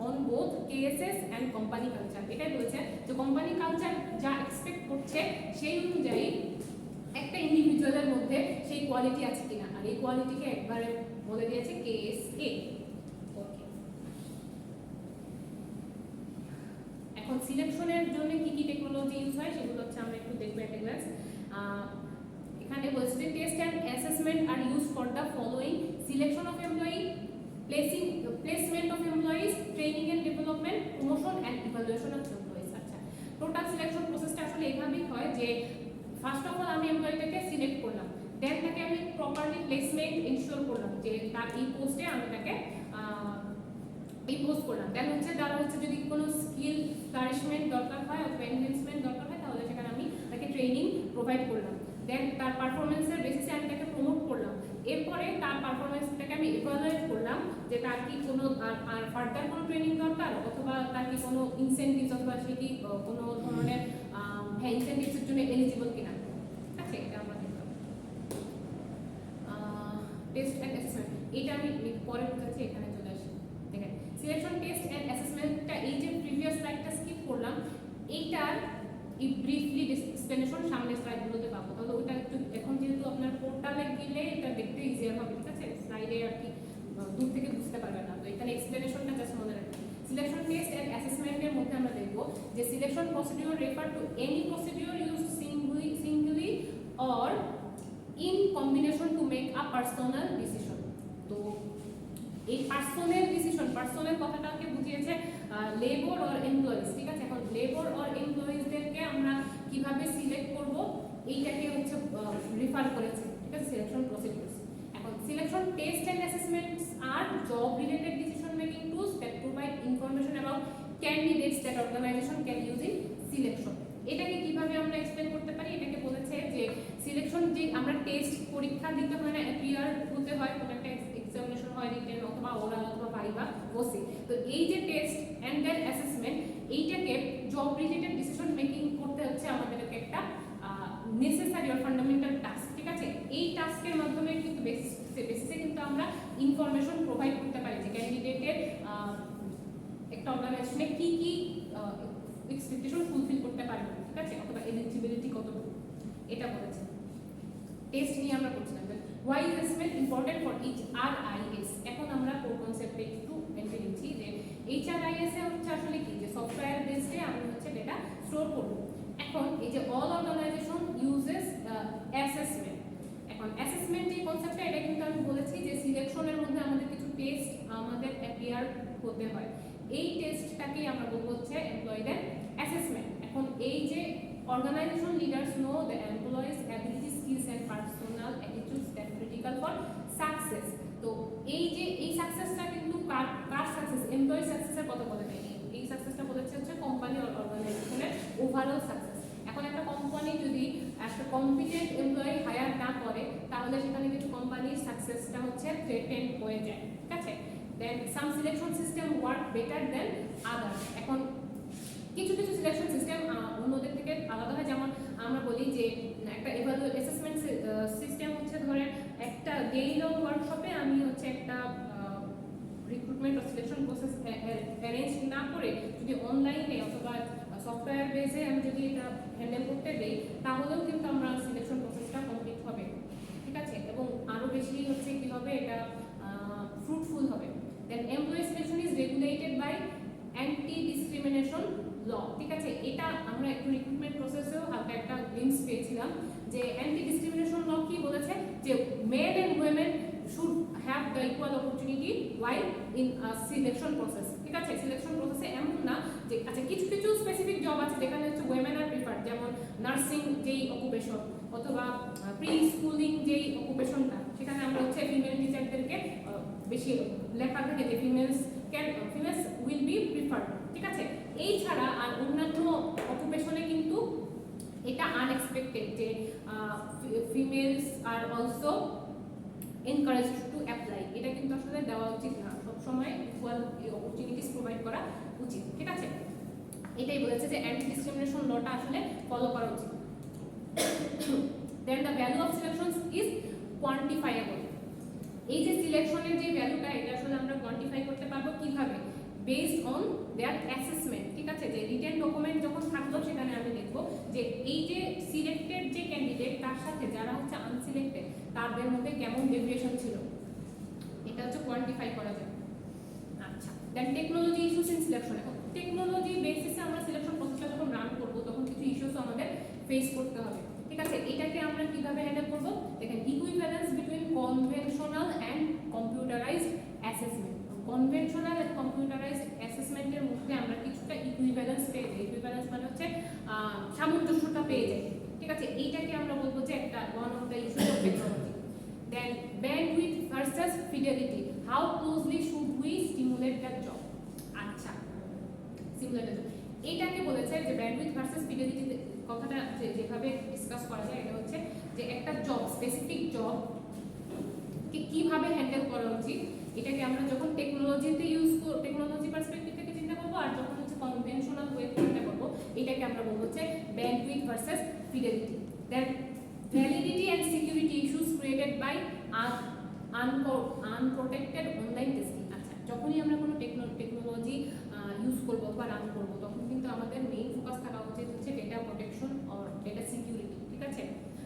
on both KSS and company culture. এটাই বলেছে যে company culture যা expect করছে সেই অনুযায়ী একটা ইন্ডিভিজুয়ালের মধ্যে সেই কোয়ালিটি আছে কিনা, আর এই কোয়ালিটিকে একবারে বলে দিয়েছে KSA। এখন সিলেকশনের জন্য কি কি টেকনোলজি ইউজ হয় সেগুলো হচ্ছে আমরা একটু দেখব একটা ক্লাস। এখানে বলছে যে test and assessment are use for the following: selection of employee, placement of employees, training and development, promotion and evaluation of employees. আচ্ছা, টোটাল সিলেকশন প্রসেসটা আসলে এইভাবেই হয় যে ফার্স্ট অফ অল আমি এমপ্লয়িটাকে সিলেক্ট করলাম, দেন তাকে আমি প্রপারলি প্লেসমেন্ট ইনশিওর করলাম যে তার এই পোস্টে আমি তাকে পোস্ট করলাম। দেন হচ্ছে তারা হচ্ছে যদি কোনো স্কিল ফ্লারিশমেন্ট দরকার হয় অথবা এনহ্যান্সমেন্ট দরকার হয় তাহলে সেখানে আমি তাকে ট্রেনিং প্রোভাইড করলাম। দেন তার পারফরমেন্সের বেসিসে আমি তাকে প্রমোট করলাম। এরপরে তার পারফরমেন্সটাকে আমি ইভালুয়েট করলাম যে তার কি কোনো আর ফার্দার কোনো ট্রেনিং দরকার অথবা তার কি কোনো ইনসেন্টিভস অথবা সে কি কোনো ধরনের ইনসেন্টিভসের জন্য এলিজিবল কিনা। ঠিক আছে, এটা আমরা দেখলাম। টেস্ট অ্যান্ড অ্যাসেসমেন্ট, এটা আমি পরে বুঝাচ্ছি, এখানে চলে আসি। দেখেন, সিলেকশন টেস্ট অ্যান্ড অ্যাসেসমেন্টটা এই যে প্রিভিয়াস স্লাইডটা স্কিপ করলাম, এইটার এই ব্রিফলি এক্সপ্লেনেশন সামনের স্লাইডগুলোতে পাবো। তাহলে ওটা একটু এখন যেহেতু আপনার পোর্টালে গেলে এটা দেখতে ইজিয়ার হবে। ঠিক আছে, স্লাইডে আর কি দূর থেকে বুঝতে পারবে না, তো এখানে এক্সপ্লেনেশনটা জাস্ট মনে রাখবে। সিলেকশন টেস্ট এন্ড অ্যাসেসমেন্টের মধ্যে আমরা দেখব যে selection procedure refer to any procedure use Singoli or in combination to make a personal decision. তো এই পার্সোনাল ডিসিশন, পার্সোনাল কথাটাকে বুঝিয়েছে লেবার অর এমপ্লয়িজ, ঠিক আছে। এখন লেবার অর এমপ্লয়িজদেরকে আমরা কিভাবে সিলেক্ট করব এইটাকে হচ্ছে রেফার করেছে, ঠিক আছে, সিলেকশন প্রসিডিউরস। এখন selection test and assessments are job related decision making tools that provide information about candidates that organization can use in selection. এটাকে কিভাবে আমরা এক্সপ্লেন করতে পারি, এটাকে বলেছে যে সিলেকশন যে আমরা টেস্ট পরীক্ষা দিতে হয় না, অ্যাপিয়ার হতে হয়, কোনো একটা এক্সামিনেশন হয় রিটেন অথবা ওরাল অথবা ভাইভা বসে, তো এই যে টেস্ট এন্ড দেন অ্যাসেসমেন্ট এইটাকে জব রিলেটেড ডিসিশন মেকিং করতে হচ্ছে আমাদেরকে একটা নেসেসারি অর ফান্ডামেন্টাল টাস্ক, ঠিক আছে। এই টাস্কের মাধ্যমে কিন্তু বেসিসে কিন্তু আমরা ইনফরমেশন প্রোভাইড করতে পারি যে ক্যান্ডিডেটের একটা অর্গানাইজেশনে কি কি এক্সপেকটেশন ফুলফিল করতে পারবে, ঠিক আছে, অথবা এলিজিবিলিটি কতটুকু, এটা বলেছে। টেস্ট নিয়ে আমরা করছিলাম why is assessment important for HRIS। এখন আমরা কোর কনসেপ্টে একটু এন্ট্রি নিচ্ছি যে HRIS এ হচ্ছে আসলে কি, যে সফটওয়্যার বেসডে আমি হচ্ছে ডেটা স্টোর করব। এখন এই যে অল অর্গানাইজেশন ইউজেস অ্যাসেসমেন্ট, এখন অ্যাসেসমেন্ট যে কনসেপ্টটা এটা কিন্তু আমি বলেছি যে সিলেকশনের মধ্যে আমাদের কিছু টেস্ট আমাদের অ্যাপিয়ার হতে হয়, এই টেস্টটাকেই আমরা বলবো হচ্ছে এমপ্লয়ীদের অ্যাসেসমেন্ট। এখন এই যে organization leaders know the employees ability skills and personal attitudes that critical for success। তো এই যে এই সাকসেসটা কিন্তু কার সাকসেস, এমপ্লয়ি সাকসেসের কথা বলে নাই, এই সাকসেসটা বলেছে হচ্ছে কোম্পানি আর অর্গানাইজেশনের ওভারঅল সাকসেস। এখন একটা কোম্পানি যদি একটা কম্পিটেন্ট এমপ্লয়ি হায়ার না করে তাহলে সেখানে কিন্তু কোম্পানির সাকসেসটা হচ্ছে থ্রেটেন্ড হয়ে যায়, ঠিক আছে। Then some selection system work better than others. এখন কিছু কিছু সিলেকশন সিস্টেম অন্যদের থেকে আলাদা হয়, যেমন আমরা বলি যে একটা অ্যাসেসমেন্ট সিস্টেম হচ্ছে ধরেন একটা ডে লং ওয়ার্কশপে আমি হচ্ছে একটা রিক্রুটমেন্ট ও সিলেকশন প্রসেস অ্যারেঞ্জ না করে যদি অনলাইনে অথবা সফটওয়্যার বেসে আমি যদি এটা হ্যান্ডেল করতে দেই তাহলেও কিন্তু আমরা সিলেকশন প্রসেসটা কমপ্লিট হবে, ঠিক আছে, এবং আরও বেশি হচ্ছে কি হবে, এটা ফ্রুটফুল হবে। Then employee selection is regulated by anti discrimination law, ঠিক আছে। এটা আমরা একটু রিক্রুটমেন্ট প্রসেসেও হালকা একটা গ্লিম্পস পেয়েছিলাম যে অ্যান্টি ডিসক্রিমিনেশন ল কি বলেছে, যে male and women should have the equal opportunity while in selection process, ঠিক আছে। সিলেকশন প্রসেসে এমন না যে আচ্ছা কিছু কিছু স্পেসিফিক জব আছে যেখানে হচ্ছে উইমেন আর প্রিফার্ড, যেমন নার্সিং যেই অকুপেশন অথবা প্রি স্কুলিং যেই অকুপেশনটা, সেখানে আমরা হচ্ছে ফিমেল টিচারদেরকে বেশি লেখা থাকে যে ফিমেলস উইল বি প্রিফার্ড, ঠিক আছে। এই ছাড়া আর অন্যান্য অকুপেশনে কিন্তু এটা আনএক্সপেক্টেড যে females are also encouraged to apply, এটা কিন্তু আসলে দেওয়া উচিত না, সবসময় ইকুয়াল অপরচুনিটিস প্রোভাইড করা উচিত, ঠিক আছে। এটাই বলেছে যে অ্যান্টি ডিসক্রিমিনেশন লটা আসলে ফলো করা উচিত। Then the value of selections is quantifiable. এই যে সিলেকশনের যে ভ্যালুটা এটা আসলে আমরা কোয়ান্টিফাই করতে পারবো কিভাবে, বেসড অন দেয়ার অ্যাসেসমেন্ট, ঠিক আছে। যে রিটেন ডকুমেন্ট যখন থাকলো সেখানে আমি দেখবো যে এই যে সিলেক্টেড যে ক্যান্ডিডেট তার সাথে যারা হচ্ছে আনসিলেক্টেড তাদের মধ্যে কেমন ডেভিয়েশন ছিল, এটা হচ্ছে কোয়ান্টিফাই করা যায়। আচ্ছা, দেন টেকনোলজি ইস্যুস ইন সিলেকশন। এখন টেকনোলজি বেসিসে আমরা সিলেকশন প্রসেসটা যখন রান করবো তখন কিছু ইস্যুসও আমাদের ফেস করতে হবে, ঠিক আছে। এটাকে আমরা কিভাবে হ্যান্ডেল করবো, দেখেন equivalence between conventional and computerised assessment. Conventional and computerised অ্যাসেসমেন্টের মধ্যে আমরা কিছুটা ইকুইভ্যালেন্স পেয়ে যাই, ইকুইভ্যালেন্স মানে হচ্ছে সামঞ্জস্যতা পেয়ে যাই, ঠিক আছে। এইটাকে আমরা বলবো যে একটা one of the issues of technology. Then bandwidth versus fidelity, how closely should we stimulate the job. আচ্ছা, স্টিমুলেট দ্য জব এটাকে বলেছে যে ব্যান্ডউইথ ভার্সাস ফিডেলিটি কথাটা যেভাবে ডিসকাস করা যায় এটা হচ্ছে যে একটা জব, স্পেসিফিক জব কে কিভাবে হ্যান্ডেল করা উচিত, এটাকে আমরা যখন টেকনোলজিতে ইউজ করব, টেকনোলজি পার্সপেক্টিভ থেকে চিন্তা করব, আর যখন হচ্ছে কনভেনশনাল ওয়ে চিন্তা করব, এটাকে আমরা বলবো হচ্ছে bandwidth versus fidelity. Then validity and security issues created by unprotected online testing. আচ্ছা, যখনই আমরা কোনো টেকনোলজি ইউজ করব বা রান করব তখন কিন্তু আমাদের মেইন ফোকাস থাকা উচিত হচ্ছে data protection or data security, ঠিক আছে।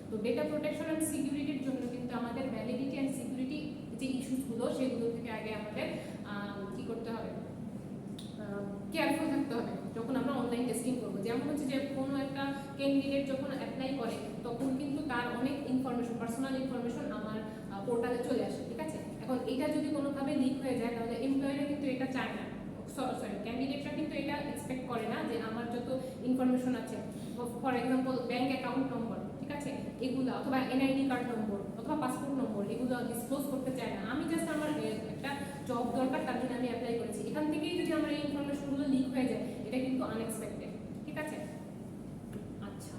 তো ডেটা প্রোটেকশন এন্ড সিকিউরিটির জন্য কিন্তু আমাদের ভ্যালিডিটি এন্ড সিকিউরিটি যে ইস্যুসগুলো সেগুলো থেকে আগে আমাদের কি করতে হবে, কেয়ারফুল থাকতে হবে যখন আমরা অনলাইন টেস্টিং করবো। যেমন হচ্ছে যে কোনো একটা ক্যান্ডিডেট যখন অ্যাপ্লাই করে তখন কিন্তু তার অনেক ইনফরমেশন, পার্সোনাল ইনফরমেশন আমার পোর্টালে চলে আসে, ঠিক আছে। এখন এটা যদি কোনোভাবে লিক হয়ে যায় তাহলে এমপ্লয়াররা কিন্তু এটা চায় না, সরি ক্যান্ডিডেটরা কিন্তু এটা এক্সপেক্ট করে না যে আমার যত ইনফরমেশন আছে, for example bank account number, ঠিক আছে, এগুলো অথবা এনআইডি কার্ড নম্বর অথবা পাসপোর্ট নম্বর, এগুলো ডিসক্লোজ করতে চায় না। আমি জাস্ট আমার একটা জব দরকার তার জন্য আমি অ্যাপ্লাই করেছি, এখান থেকেই যদি আমার এই ইনফরমেশনগুলো লিক হয়ে যায় এটা কিন্তু আনএক্সপেক্টেড, ঠিক আছে। আচ্ছা,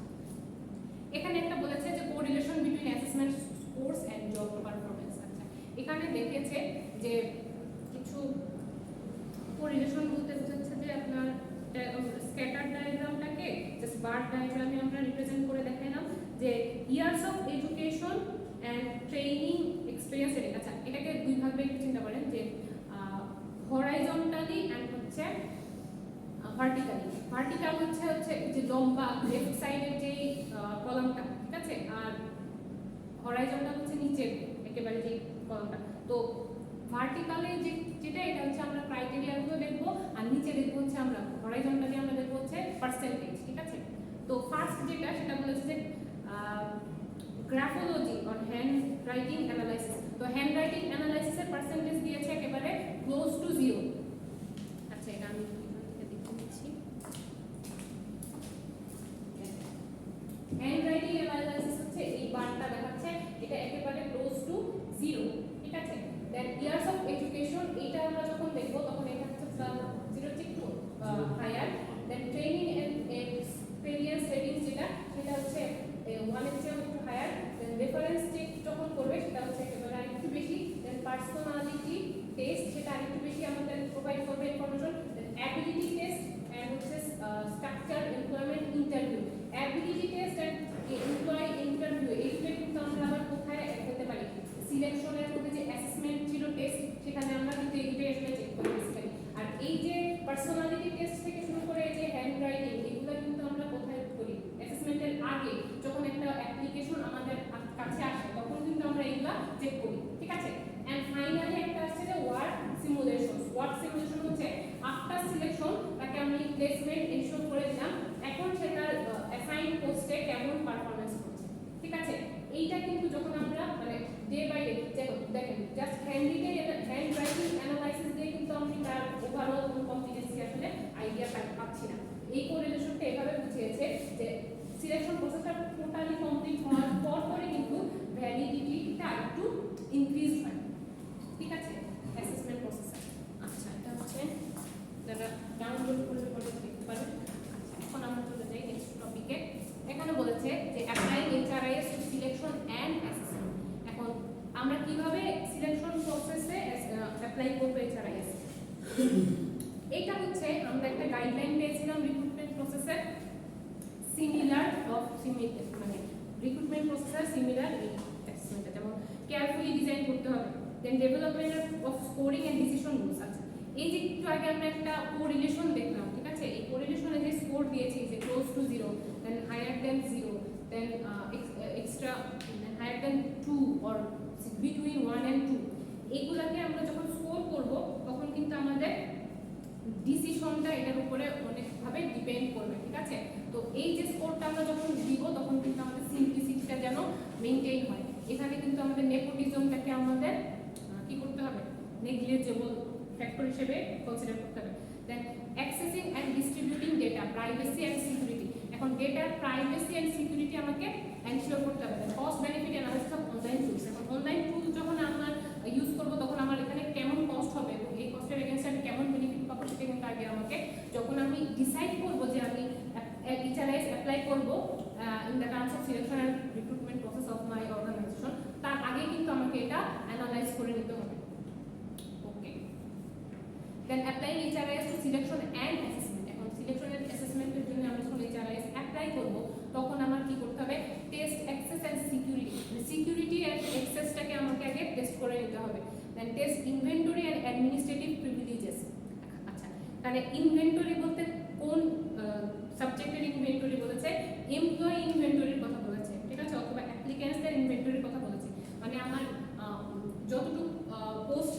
এখানে একটা বলেছে যে correlation between assessment scores and job performance. আচ্ছা, এখানে দেখিয়েছে যে কিছু কোরিলেশন বলতে বোঝাচ্ছে যে আপনার স্ক্যাটার ডায়াগ্রামটাকে জাস্ট বার ডায়াগ্রামে আমরা রিপ্রেজেন্ট করে দেখাইলাম যে years of education and training experience এর। আচ্ছা, এটাকে দুই ভাবে একটু চিন্তা করেন যে হরাইজন্টালি এন্ড হচ্ছে ভার্টিক্যালি। ভার্টিক্যাল হচ্ছে যে লম্বা লেফট সাইডের যে কলামটা, ঠিক আছে, আর হরাইজন্টাল হচ্ছে নিচের একেবারে যে কলামটা। তো ভার্টিক্যালে যেটা এটা হচ্ছে আমরা ক্রাইটেরিয়াগুলো দেখবো, আর নিচে দেখবো হচ্ছে আমরা হরাইজন্টালি আমরা দেখবো হচ্ছে পার্সেন্টেজ, ঠিক আছে। তো ফার্স্ট যেটা সেটা বলেছে যে graphology or hand writing analysis. তো হ্যান্ড রাইটিং অ্যানালাইসিসের পার্সেন্টেজ দিয়েছে একেবারে ক্লোজ টু 0। আচ্ছা, এটা আমি দেখে দিচ্ছি। হ্যান্ড রাইটিং অ্যানালাইসিস হচ্ছে এই বারটা দেখাচ্ছে, এটা একেবারে ক্লোজ টু 0, ঠিক আছে। দেন ইয়ার্স অফ এডুকেশন, এটা আমরা যখন দেখব তখন এটা হচ্ছে 0 থেকে একটু higher. Then training and experience ratings যেটা সেটা হচ্ছে 1 এর চেয়ে একটু হায়ার। দেন রেফারেন্স চেক যখন করবে সেটা হচ্ছে একেবারে আরেকটু বেশি। দেন পার্সোনালিটি টেস্ট, সেটা আরেকটু বেশি আমাদের প্রোভাইড করবে information. Then ability test and হচ্ছে structure employment interview. Ability test and employee interview এইগুলো কিন্তু আমরা আবার কোথায় করতে পারি, সিলেকশনের মধ্যে যে অ্যাসেসমেন্ট ছিল টেস্ট, সেখানে আমরা কিন্তু এইগুলো আসলে চেক করে দিতে পারি। আর এই যে পার্সোনালিটি টেস্ট থেকে শুরু করে এই যে হ্যান্ড রাইটিং, এগুলো কিন্তু আমরা কোথায় করি, অ্যাসেসমেন্টের আগে যখন একটা অ্যাপ্লিকেশন আমাদের কাছে আসে তখন কিন্তু আমরা এগুলা চেক করি, ঠিক আছে। এন্ড ফাইনালি একটা আছে যে ওয়ার্ক সিমুলেশন। ওয়ার্ক সিমুলেশন হচ্ছে আফটার সিলেকশন তাকে আমি প্লেসমেন্ট এনশিওর করে দিলাম, এখন সেটা অ্যাসাইন পোস্টে কেমন পারফরম্যান্স করছে, ঠিক আছে। এইটা কিন্তু যখন আমরা মানে ডে বাই ডে দেখেন জাস্ট হ্যান্ড রাইটিং অ্যানালাইসিস দিয়ে কিন্তু আমি তার ওভারঅল কম্পিটেন্সি আসলে আইডিয়া পাচ্ছি না। এই কোরিলেশনটা এভাবে বুঝিয়েছে যে সিলেকশন প্রসেসটা টোটালি কমপ্লিট হওয়ার পরে কিন্তু ভ্যালিডিটিটা একটু ইনক্রিজ হয়, ঠিক আছে, অ্যাসেসমেন্ট প্রসেসে। আচ্ছা, এটা হচ্ছে যারা ডাউনলোড করে দেখতে পারেন। এখন আমরা চলে যাই নেক্সট টপিকে। এখানে বলেছে যে apply HRIS to selection and assessment. এখন আমরা কিভাবে সিলেকশন প্রসেসে অ্যাপ্লাই করব এইচআরআইএস, এটা হচ্ছে আমরা একটা গাইডলাইন পেয়েছিলাম রিক্রুটমেন্ট প্রসেসে, সিমিলার মানে রিক্রুটমেন্ট প্রসেসের সিমিলার অ্যাসেসমেন্ট, যেমন কেয়ারফুলি ডিজাইন করতে হবে। Then development of scoring and decision rules. আছে এই যে একটু আগে আমরা একটা কোরিলেশন দেখলাম, ঠিক আছে, এই কোরিলেশনে যে স্কোর দিয়েছি যে close to 0, then higher than 0, then extra higher than 2 or between 1 and 2, এইগুলাকে আমরা যখন স্কোর করব তখন কিন্তু আমাদের ডিসিশনটা এটার উপরে অনেকভাবে ডিপেন্ড করবে, ঠিক আছে। তো এই যে স্কোরটা আমরা যখন দিব তখন কিন্তু আমাদের সিম্পলিসিটিটা যেন মেইনটেইন হয়। এখানে কিন্তু আমাদের নেপোটিজমটাকে আমাদের কি করতে হবে, নেগলিজেবল ফ্যাক্টর হিসেবে কনসিডার করতে হবে। Then accessing and distributing data, privacy and security. এখন ডেটার প্রাইভেসি এন্ড সিকিউরিটি আমাকে এনশিওর করতে হবে। Cost benefit analysis of online tools. এখন অনলাইন টুল যখন আমরা ইউজ করব তখন আমার এখানে কেমন কস্ট হবে এবং এই কস্টের এগেইনস্টে আমি কেমন বেনিফিট পাবো সেটা কিন্তু আগে আমাকে, যখন আমি ডিসাইড করব যে আমি এইচআরআইএস অ্যাপ্লাই করব in the terms of selection and recruitment process of my organisation, তার আগে কিন্তু আমাকে এটা অ্যানালাইজ করে নিতে হবে। Okay, then apply HRIS to selection and assessment. এখন সিলেকশন এন্ড অ্যাসেসমেন্টের জন্য আমি যখন এইচআরআইএস অ্যাপ্লাই করব তখন আমার কি করতে হবে, test access and security. Security and অ্যাক্সেসটাকে আমাকে আগে টেস্ট করে নিতে হবে। Then test inventory and administrative privileges. আচ্ছা, তাহলে ইনভেন্টরি বলতে কোন সাবজেক্টের ইনভেন্টরি বলেছে, এমপ্লয়ি ইনভেন্টরির কথা বলেছে, ঠিক আছে, অথবা অ্যাপ্লিক্যান্টসদের ইনভেন্টরির কথা বলেছে। মানে আমার যতটুকু পোস্ট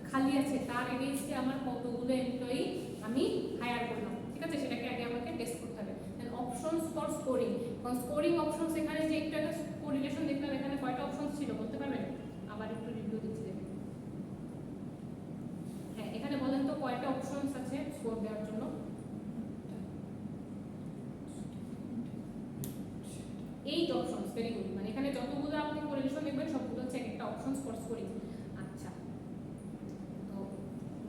খালি আছে তার এগেইনস্টে আমার কতগুলো এমপ্লয়ি আমি হায়ার করলাম, ঠিক আছে, সেটাকে আগে আমাকে টেস্ট করতে হবে। দেন অপশনস ফর স্কোরিং, কারণ স্কোরিং অপশনস এখানে যে একটা কোরিলেশন দেখলাম এখানে কয়টা অপশনস ছিল বলতে পারবেন? আবার একটু রিভিউ দিচ্ছি দেখেন। হ্যাঁ, এখানে বলেন তো কয়টা অপশনস আছে স্কোর দেওয়ার জন্য? 8 অপশনস, ভেরি গুড। মানে এখানে যতগুলো আপনি কোরিলেশন দেখবেন সবগুলো হচ্ছে একটা অপশনস ফর স্কোরিং। আচ্ছা,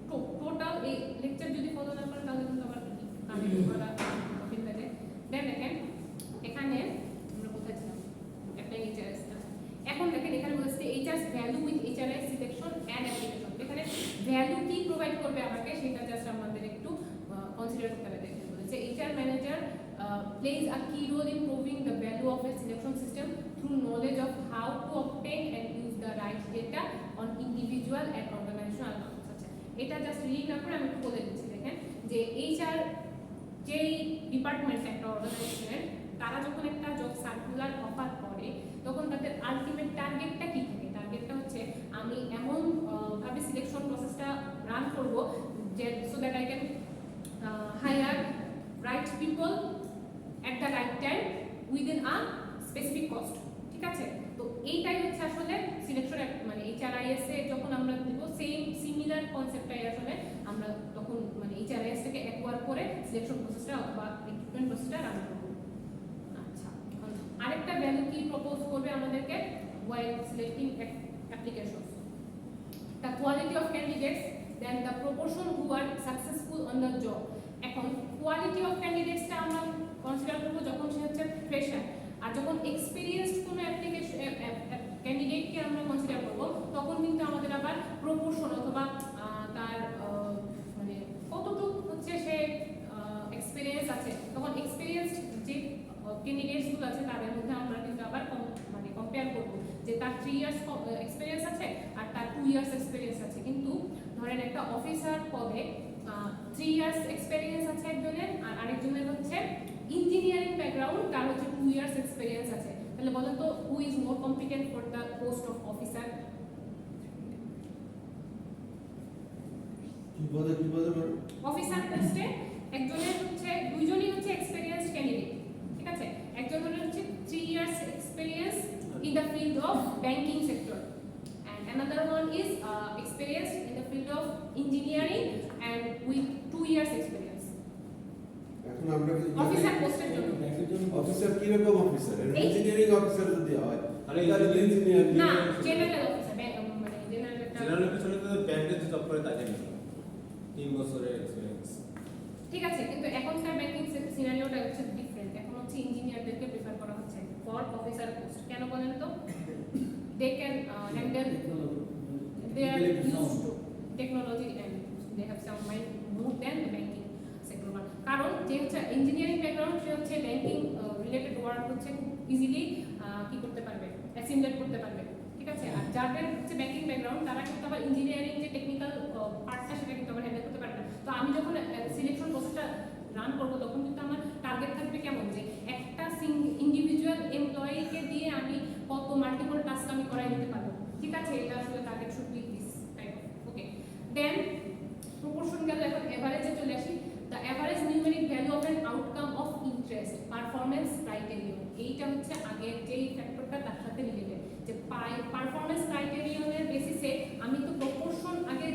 তো টোটাল এই লেকচার যদি ফলো না করেন তাহলে কিন্তু আবার কানেক্ট করা কঠিন হয়ে যায়। দেন দেখেন এখানে আমরা কোথায় ছিলাম, অ্যাপ্লাই এইচআরএস। এখন দেখেন এখানে বলেছে HRS value with HRS selection and application. এখানে ভ্যালু কি প্রোভাইড করবে আমাকে সেটা জাস্ট আমাদের একটু কনসিডার করতে হবে। দেখেন বলেছে HR manager plays a key role in proving the value of a selection system through knowledge of how to obtain and use the right data on individual and organizational accounts। আচ্ছা, এটা just read না করে আমি একটু বলে দিচ্ছি। দেখেন যে এইচআর যেই ডিপার্টমেন্ট একটা অর্গানাইজেশনের, তারা যখন একটা জব সার্কুলার অফার করে তখন তাদের আলটিমেট টার্গেটটা কি থাকে? টার্গেটটা হচ্ছে আমি এমন ভাবে সিলেকশন প্রসেসটা রান করব যে so that I can hire right people at the right time within a specific cost, ঠিক আছে। তো এইটাই হচ্ছে আসলে সিলেকশন, মানে এইচআরআইএস এ যখন আমরা দিব সেম সিমিলার কনসেপ্টটাই আসলে আমরা তখন মানে এইচআরআইএস থেকে অ্যাকোয়ার করে সিলেকশন প্রসেসটা অথবা রিক্রুটমেন্ট প্রসেসটা রান করব। আচ্ছা, এখন আরেকটা ভ্যালু কি প্রপোজ করবে আমাদেরকে while selecting applications? The quality of candidates, then the proportion who are successful on the job। এখন কোয়ালিটি অফ ক্যান্ডিডেটসটা আমরা কনসিডার করব যখন সে হচ্ছে ফ্রেশার, আর যখন এক্সপেরিয়েন্সড কোনো অ্যাপ্লিকেশন ক্যান্ডিডেটকে আমরা কনসিডার করব তখন কিন্তু আমাদের আবার প্রপোর্শন অথবা তার মানে কতটুকু হচ্ছে সে এক্সপেরিয়েন্স আছে, তখন এক্সপেরিয়েন্সড যে ক্যান্ডিডেটসগুলো আছে তাদের মধ্যে আমরা কিন্তু আবার মানে কম্পেয়ার করব যে তার 3 ইয়ার্স এক্সপেরিয়েন্স আছে আর তার 2 ইয়ার্স এক্সপেরিয়েন্স আছে। কিন্তু ধরেন একটা অফিসার পদে 3 ইয়ার্স এক্সপেরিয়েন্স আছে একজনের, আর আরেকজনের হচ্ছে ইঞ্জিনিয়ারিং ব্যাকগ্রাউন্ড, তার হচ্ছে 2 ইয়ার্স এক্সপেরিয়েন্স আছে। তাহলে বলেন তো who is more competent for the post of officer? Officer পোস্টে একজনের হচ্ছে দুইজনই হচ্ছে এক্সপেরিয়েন্সড ক্যান্ডিডেট, ঠিক আছে। একজনের হচ্ছে 3 years experience in the field of banking sector and another one is experienced in the field of engineering and with 2 years experience। এখন আমরা অফিসার পোস্টের জন্য অফিসার কি রকম অফিসার? ইঞ্জিনিয়ারিং অফিসার যদি হয় আরে ইঞ্জিনিয়ার না, জেনারেল অফিসার, মানে জেনারেল পিছনে তো ব্যাংকে যে জব করে তাকে নিতে 3 বছরের এক্সপেরিয়েন্স, ঠিক আছে। কিন্তু এখনকার ব্যাংকিং সিনারিওটা হচ্ছে ডিফারেন্ট। এখন হচ্ছে ইঞ্জিনিয়ারদেরকে প্রেফার করা হচ্ছে ফর অফিসার পোস্ট। কেন বলেন তো? they can handle, they are used to technology and they have some mind more than the banking sector। কারণ যে হচ্ছে ইঞ্জিনিয়ারিং ব্যাকগ্রাউন্ড সে হচ্ছে ব্যাংকিং রিলেটেড ওয়ার্ক হচ্ছে খুব ইজিলি কি করতে পারবে, অ্যাসিমিলেট করতে পারবে, ঠিক আছে। আর যাদের হচ্ছে ব্যাংকিং ব্যাকগ্রাউন্ড তারা কিন্তু আবার ইঞ্জিনিয়ারিং যে টেকনিক্যাল পার্টটা সেটা কিন্তু আবার হ্যান্ডেল করতে পারবে না। তো আমি যখন সিলেকশন প্রসেসটা রান করবো তখন কিন্তু আমার টার্গেট থাকবে কেমন, যে একটা ইন্ডিভিজুয়াল এমপ্লয়িকে দিয়ে আমি কত মাল্টিপল টাস্ক আমি করাই দিতে পারবো, ঠিক আছে। এটা আসলে target should be this type of. Okay, then proportion গেল। এখন এভারেজে চলে আসি। The average numeric value of an outcome of interest performance criterion. এইটা হচ্ছে আগের যেই ফ্যাক্টরটা তার সাথে রিলেটেড, যে পারফরম্যান্স ক্রাইটেরিয়নের বেসিসে আমি তো প্রপোর্শন আগে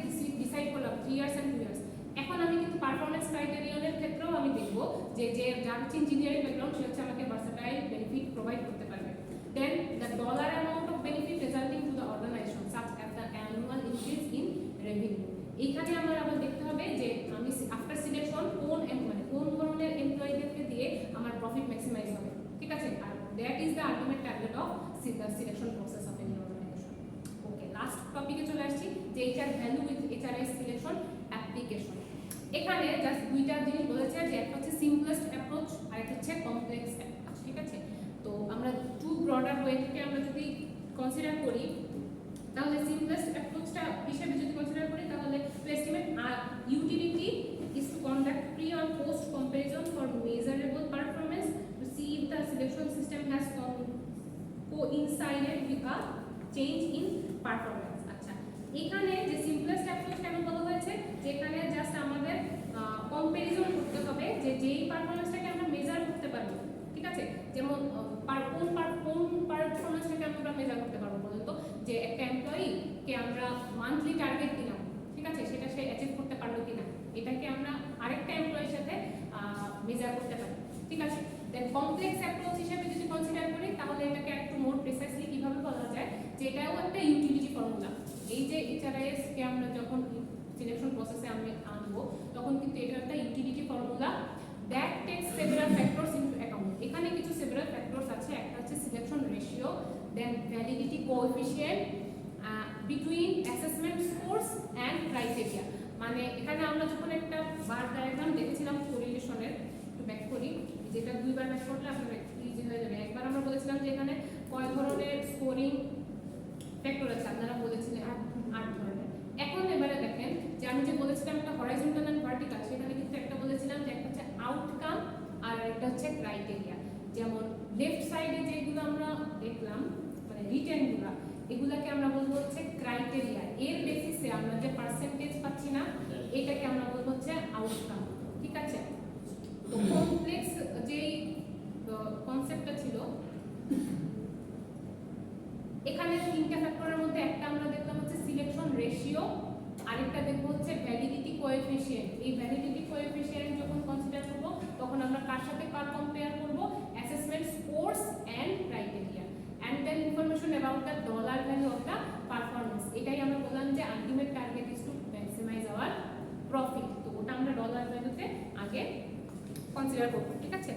ডিসাইড করলাম 3 ইয়ার্স এন্ড 2 ইয়ার্স। এখন আমি কিন্তু পারফরম্যান্স ক্রাইটেরিয়নের ক্ষেত্রেও আমি দেখব যে যার ইঞ্জিনিয়ারিং ব্যাকগ্রাউন্ড সে হচ্ছে আমাকে ভার্সেটাইল বেনিফিট প্রোভাইড করতে পারবে। Then the dollar amount of benefit resulting to the organisation such as the annual increase in revenue. এইখানে আমার আবার দেখতে হবে যে আমি আফটার সিলেকশন কোন ধরনের এমপ্লয়িদেরকে দিয়ে আমার প্রফিট ম্যাক্সিমাইজ হবে, ঠিক আছে। আর that is the ultimate target of the selection process of any organisation. Okay, last টপিকে চলে আসছি যে HR value with HRS selection application. এখানে জাস্ট দুইটা জিনিস বলেছে, যে একটা হচ্ছে সিম্পলেস্ট অ্যাপ্রোচ আর একটা হচ্ছে কমপ্লেক্স অ্যাপ্রোচ, ঠিক আছে। তো আমরা টু ব্রডার ওয়ে থেকে আমরা যদি কনসিডার করি তাহলে সিম্পলেস্ট অ্যাপ্রোচটা হিসেবে যদি কনসিডার করি তাহলে to estimate utility is to conduct pre or post comparison for measurable performance to see if the selection system has coincided with a change in performance. আচ্ছা, এখানে যে যেই পারফরমেন্সটাকে আমরা মেজার করতে পারবো, ঠিক আছে, যেমন কোন পারফরমেন্সটাকে আমরা মেজার করতে পারবো বলুন তো, যে একটা এমপ্লয়ি কে আমরা মান্থলি টার্গেট দিলাম, ঠিক আছে, সেটা সে অ্যাচিভ করতে পারলো কিনা, এটাকে আমরা আরেকটা এমপ্লয়ির সাথে মেজার করতে পারি, ঠিক আছে। দেন কমপ্লেক্স অ্যাপ্রোচ হিসেবে যদি কনসিডার করি তাহলে এটাকে একটু মোর প্রিসাইসলি কিভাবে বলা যায়, যে এটাও একটা ইউটিলিটি ফর্মুলা। এই যে এইচআরআইএস কে আমরা যখন সিলেকশন প্রসেসে আমরা আনবো তখন কিন্তু এটা একটা utility formula that takes several factors into account. এখানে কিছু সেভারাল ফ্যাক্টরস আছে, একটা হচ্ছে selection ratio, then validity coefficient, between assessment scores and criteria. মানে এখানে আমরা যখন একটা বার ডায়াগ্রাম দেখেছিলাম কোরিলেশনের, একটু ব্যাক করি, যেটা দুইবার ব্যাক করলে আপনার ইজি হয়ে যাবে। একবার আমরা বলেছিলাম যে এখানে কয় ধরনের স্কোরিং ফ্যাক্টর আছে, আপনারা বলেছিলেন 8 ধরনের। এখন এবারে দেখেন যে আমি যে বলেছিলাম একটা হরাইজন্টাল এন্ড ভার্টিক্যাল, সেখানে কিন্তু একটা বলেছিলাম যে একটা হচ্ছে আউটকাম আর একটা হচ্ছে ক্রাইটেরিয়া। যেমন লেফট সাইডে যেগুলো আমরা দেখলাম মানে রিটেনগুলো, এগুলাকে আমরা বলবো হচ্ছে ক্রাইটেরিয়া, এর বেসিসে আমরা যে পার্সেন্টেজ পাচ্ছি না এটাকে আমরা বলবো হচ্ছে আউটকাম, ঠিক আছে। তো কমপ্লেক্স যেই কনসেপ্টটা ছিল, এখানে তিনটা ফ্যাক্টরের মধ্যে একটা আমরা দেখলাম হচ্ছে সিলেকশন রেশিও, আরেকটা দেখবো হচ্ছে ভ্যালিডিটি কোএফিশিয়েন্ট। এই ভ্যালিডিটি কোএফিশিয়েন্ট যখন কনসিডার করব তখন আমরা কার সাথে কার কম্পেয়ার করব, assessment scores and criteria, and then information about the dollar value of the performance. এটাই আমরা বললাম যে ultimate target is to maximize our profit. তো ওটা আমরা ডলার ভ্যালুতে আগে কনসিডার করব, ঠিক আছে।